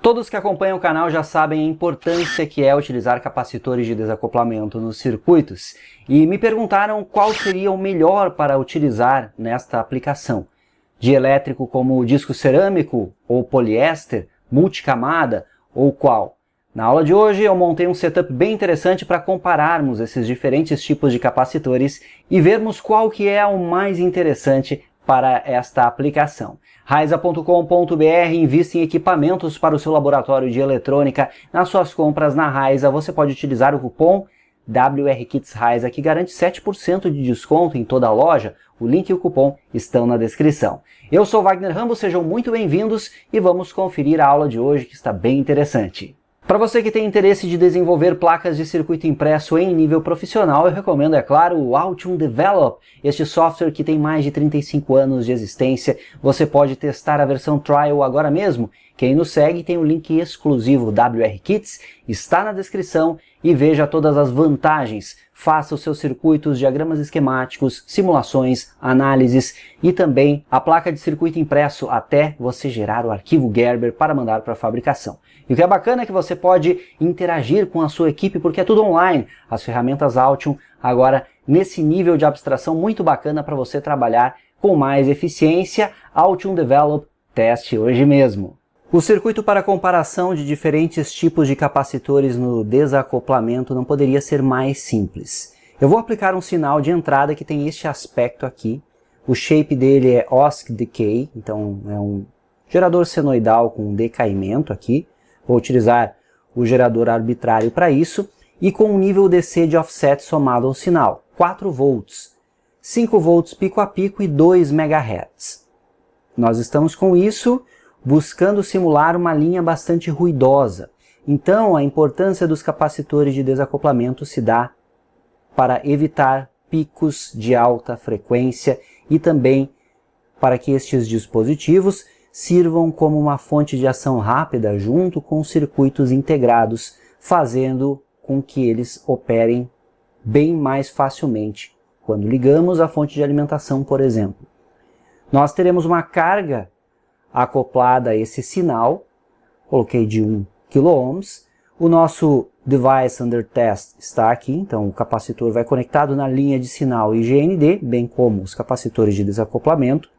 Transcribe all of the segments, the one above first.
Todos que acompanham o canal já sabem a importância que é utilizar capacitores de desacoplamento nos circuitos e me perguntaram qual seria o melhor para utilizar nesta aplicação. Dielétrico como disco cerâmico ou poliéster, multicamada ou qual? Na aula de hoje eu montei um setup bem interessante para compararmos esses diferentes tipos de capacitores e vermos qual que é o mais interessante para esta aplicação. Raiza.com.br investe em equipamentos para o seu laboratório de eletrônica. Nas suas compras na Raiza você pode utilizar o cupom WRKidsRaiza que garante 7% de desconto em toda a loja. O link e o cupom estão na descrição. Eu sou Wagner Rambo, sejam muito bem-vindos e vamos conferir a aula de hoje que está bem interessante. Para você que tem interesse de desenvolver placas de circuito impresso em nível profissional, eu recomendo, é claro, o Altium Develop. Este software que tem mais de 35 anos de existência, você pode testar a versão Trial agora mesmo. Quem nos segue tem o link exclusivo WRKits, está na descrição e veja todas as vantagens. Faça os seus circuitos, diagramas esquemáticos, simulações, análises e também a placa de circuito impresso até você gerar o arquivo Gerber para mandar para a fabricação. E o que é bacana é que você pode interagir com a sua equipe porque é tudo online. As ferramentas Altium agora nesse nível de abstração muito bacana para você trabalhar com mais eficiência. Altium Develop, teste hoje mesmo. O circuito para comparação de diferentes tipos de capacitores no desacoplamento não poderia ser mais simples. Eu vou aplicar um sinal de entrada que tem este aspecto aqui. O shape dele é OSC Decay, então é um gerador senoidal com decaimento aqui. Vou utilizar o gerador arbitrário para isso e com um nível DC de offset somado ao sinal, 4 volts, 5 volts pico a pico e 2 MHz. Nós estamos com isso buscando simular uma linha bastante ruidosa. Então a importância dos capacitores de desacoplamento se dá para evitar picos de alta frequência e também para que estes dispositivos sirvam como uma fonte de ação rápida junto com os circuitos integrados, fazendo com que eles operem bem mais facilmente. Quando ligamos a fonte de alimentação, por exemplo, nós teremos uma carga acoplada a esse sinal, coloquei de 1 kΩ, o nosso device under test está aqui, então o capacitor vai conectado na linha de sinal IGND, bem como os capacitores de desacoplamento.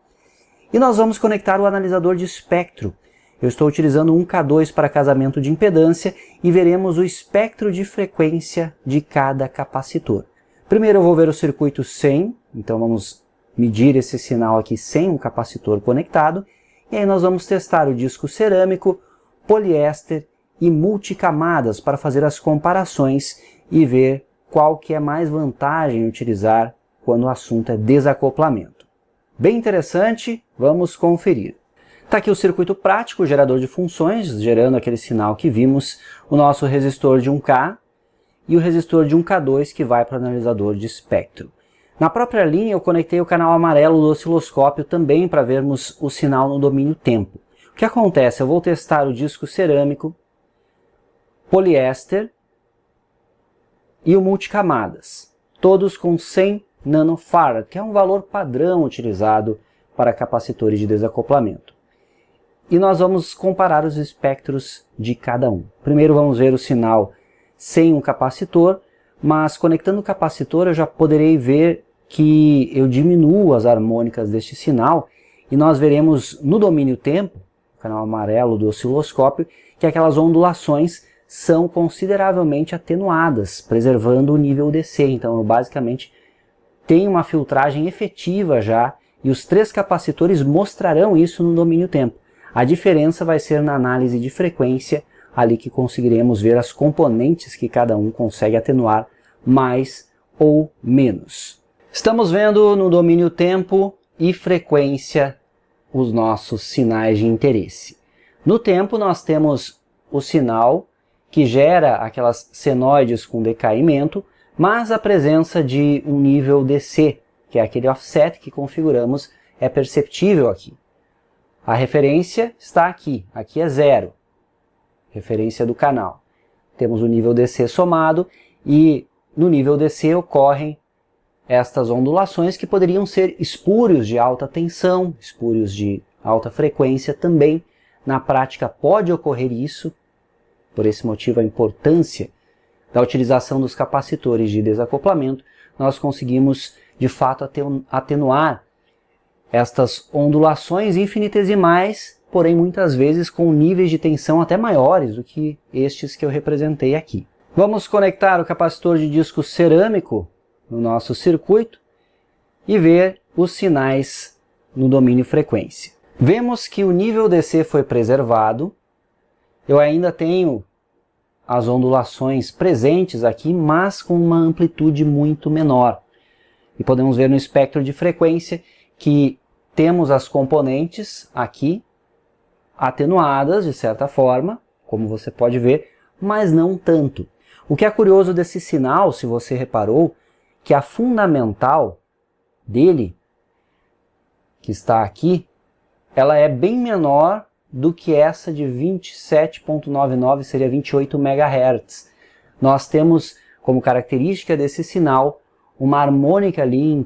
E nós vamos conectar o analisador de espectro. Eu estou utilizando um K2 para casamento de impedância e veremos o espectro de frequência de cada capacitor. Primeiro eu vou ver o circuito sem, então vamos medir esse sinal aqui sem um capacitor conectado. E aí nós vamos testar o disco cerâmico, poliéster e multicamadas para fazer as comparações e ver qual que é mais vantagem utilizar quando o assunto é desacoplamento. Bem interessante, vamos conferir. Está aqui o circuito prático, o gerador de funções, gerando aquele sinal que vimos, o nosso resistor de 1K e o resistor de 1K2 que vai para o analisador de espectro. Na própria linha eu conectei o canal amarelo do osciloscópio também para vermos o sinal no domínio tempo. O que acontece? Eu vou testar o disco cerâmico, poliéster e o multicamadas, todos com 100 nanofarad, que é um valor padrão utilizado para capacitores de desacoplamento. E nós vamos comparar os espectros de cada um. Primeiro vamos ver o sinal sem um capacitor, mas conectando o capacitor eu já poderei ver que eu diminuo as harmônicas deste sinal e nós veremos no domínio tempo, canal amarelo do osciloscópio, que aquelas ondulações são consideravelmente atenuadas, preservando o nível DC. Então eu basicamente tem uma filtragem efetiva já, e os 3 capacitores mostrarão isso no domínio tempo. A diferença vai ser na análise de frequência, ali que conseguiremos ver as componentes que cada um consegue atenuar mais ou menos. Estamos vendo no domínio tempo e frequência os nossos sinais de interesse. No tempo nós temos o sinal que gera aquelas senoides com decaimento, mas a presença de um nível DC, que é aquele offset que configuramos, é perceptível aqui. A referência está aqui, aqui é 0, referência do canal. Temos o nível DC somado e no nível DC ocorrem estas ondulações que poderiam ser espúrios de alta tensão, espúrios de alta frequência também, Na prática pode ocorrer isso, por esse motivo a importância da utilização dos capacitores de desacoplamento, nós conseguimos de fato atenuar estas ondulações infinitesimais, porém muitas vezes com níveis de tensão até maiores do que estes que eu representei aqui. Vamos conectar o capacitor de disco cerâmico no nosso circuito e ver os sinais no domínio frequência. Vemos que o nível DC foi preservado, eu ainda tenho as ondulações presentes aqui, mas com uma amplitude muito menor. E podemos ver no espectro de frequência que temos as componentes aqui atenuadas de certa forma, como você pode ver, mas não tanto. O que é curioso desse sinal, se você reparou, que a fundamental dele, que está aqui, ela é bem menor do que essa de 27.99, seria 28 MHz. Nós temos como característica desse sinal uma harmônica ali em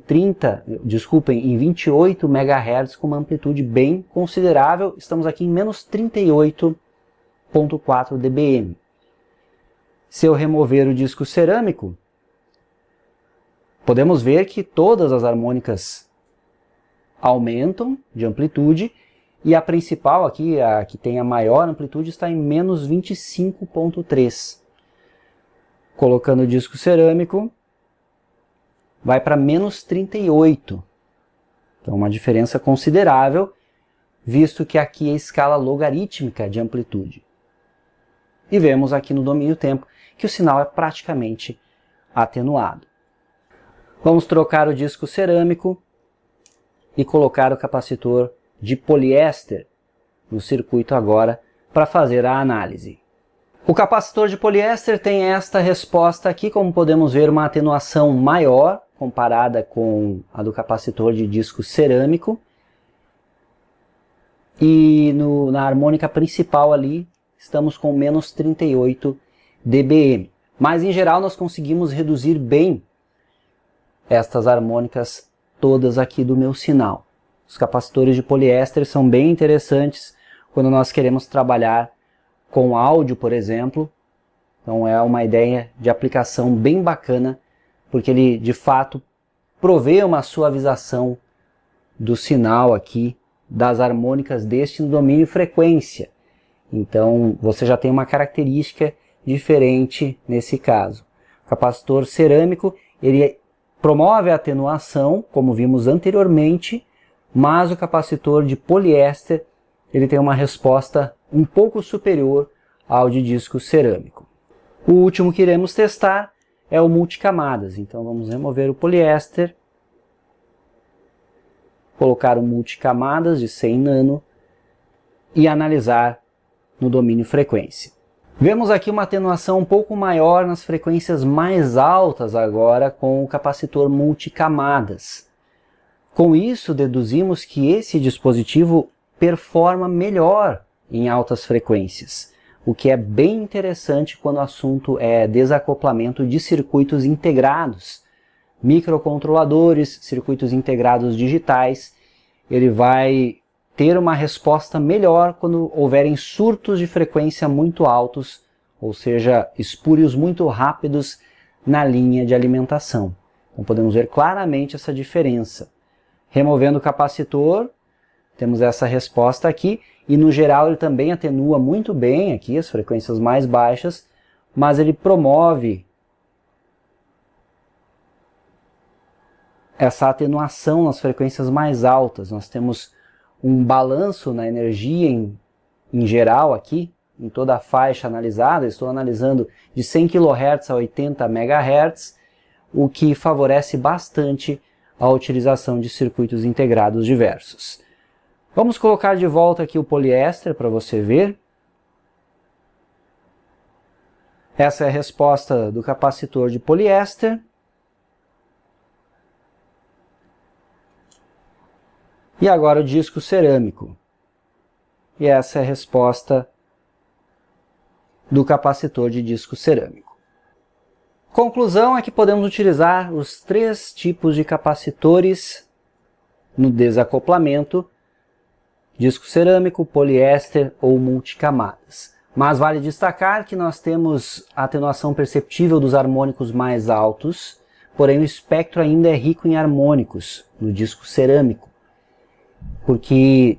28 MHz com uma amplitude bem considerável. Estamos aqui em menos 38.4 dBm. Se eu remover o disco cerâmico, podemos ver que todas as harmônicas aumentam de amplitude e a principal aqui, a que tem a maior amplitude, está em menos 25.3. Colocando o disco cerâmico, vai para menos 38. Então uma diferença considerável, visto que aqui é a escala logarítmica de amplitude. E vemos aqui no domínio tempo que o sinal é praticamente atenuado. Vamos trocar o disco cerâmico e colocar o capacitor de poliéster no circuito agora para fazer a análise. O capacitor de poliéster tem esta resposta aqui, como podemos ver, uma atenuação maior comparada com a do capacitor de disco cerâmico. E na harmônica principal ali estamos com menos 38 dBm. Mas em geral nós conseguimos reduzir bem estas harmônicas todas aqui do meu sinal. Os capacitores de poliéster são bem interessantes quando nós queremos trabalhar com áudio, por exemplo. Então é uma ideia de aplicação bem bacana, porque ele de fato provê uma suavização do sinal aqui, das harmônicas deste no domínio frequência. Então você já tem uma característica diferente nesse caso. O capacitor cerâmico, ele promove a atenuação, como vimos anteriormente, mas o capacitor de poliéster ele tem uma resposta um pouco superior ao de disco cerâmico. O último que iremos testar é o multicamadas. Então vamos remover o poliéster, colocar o multicamadas de 100 nano e analisar no domínio frequência. Vemos aqui uma atenuação um pouco maior nas frequências mais altas agora com o capacitor multicamadas. Com isso, deduzimos que esse dispositivo performa melhor em altas frequências, o que é bem interessante quando o assunto é desacoplamento de circuitos integrados, microcontroladores, circuitos integrados digitais. Ele vai ter uma resposta melhor quando houverem surtos de frequência muito altos, ou seja, espúrios muito rápidos na linha de alimentação. Então podemos ver claramente essa diferença. Removendo o capacitor, temos essa resposta aqui, e no geral ele também atenua muito bem aqui as frequências mais baixas, mas ele promove essa atenuação nas frequências mais altas. Nós temos um balanço na energia em geral aqui, em toda a faixa analisada. Estou analisando de 100 kHz a 80 MHz, o que favorece bastante a utilização de circuitos integrados diversos. Vamos colocar de volta aqui o poliéster para você ver. Essa é a resposta do capacitor de poliéster. E agora o disco cerâmico. E essa é a resposta do capacitor de disco cerâmico. Conclusão é que podemos utilizar os três tipos de capacitores no desacoplamento disco cerâmico, poliéster ou multicamadas. Mas vale destacar que nós temos a atenuação perceptível dos harmônicos mais altos, porém o espectro ainda é rico em harmônicos no disco cerâmico, porque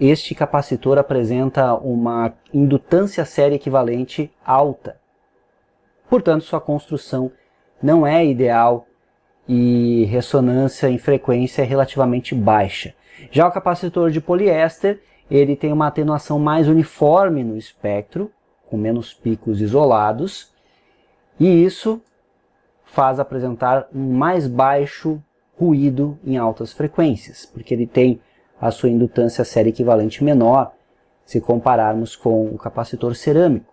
este capacitor apresenta uma indutância série equivalente alta. Portanto, sua construção não é ideal e ressonância em frequência é relativamente baixa. Já o capacitor de poliéster, ele tem uma atenuação mais uniforme no espectro, com menos picos isolados, e isso faz apresentar um mais baixo ruído em altas frequências, porque ele tem a sua indutância série equivalente menor, se compararmos com o capacitor cerâmico.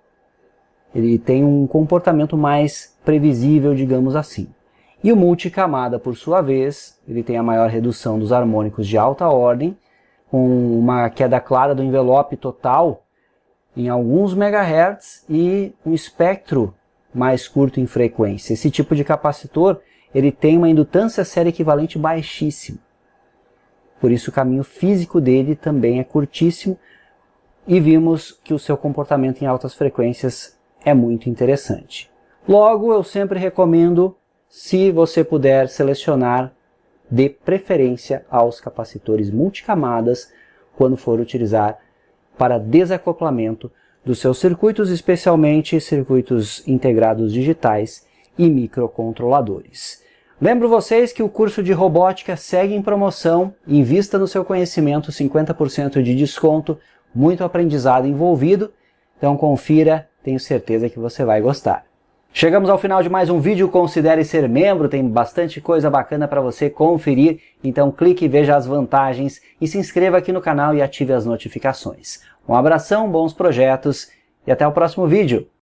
Ele tem um comportamento mais previsível, digamos assim. E o multicamada, por sua vez, ele tem a maior redução dos harmônicos de alta ordem, com uma queda clara do envelope total em alguns megahertz e um espectro mais curto em frequência. Esse tipo de capacitor ele tem uma indutância série equivalente baixíssima. Por isso o caminho físico dele também é curtíssimo e vimos que o seu comportamento em altas frequências é muito interessante. Logo, eu sempre recomendo, se você puder selecionar, dê preferência aos capacitores multicamadas quando for utilizar para desacoplamento dos seus circuitos, especialmente circuitos integrados digitais e microcontroladores. Lembro vocês que o curso de robótica segue em promoção, invista no seu conhecimento, 50% de desconto, muito aprendizado envolvido, então confira, tenho certeza que você vai gostar. Chegamos ao final de mais um vídeo, considere ser membro, tem bastante coisa bacana para você conferir, então clique e veja as vantagens e se inscreva aqui no canal e ative as notificações. Um abração, bons projetos e até o próximo vídeo.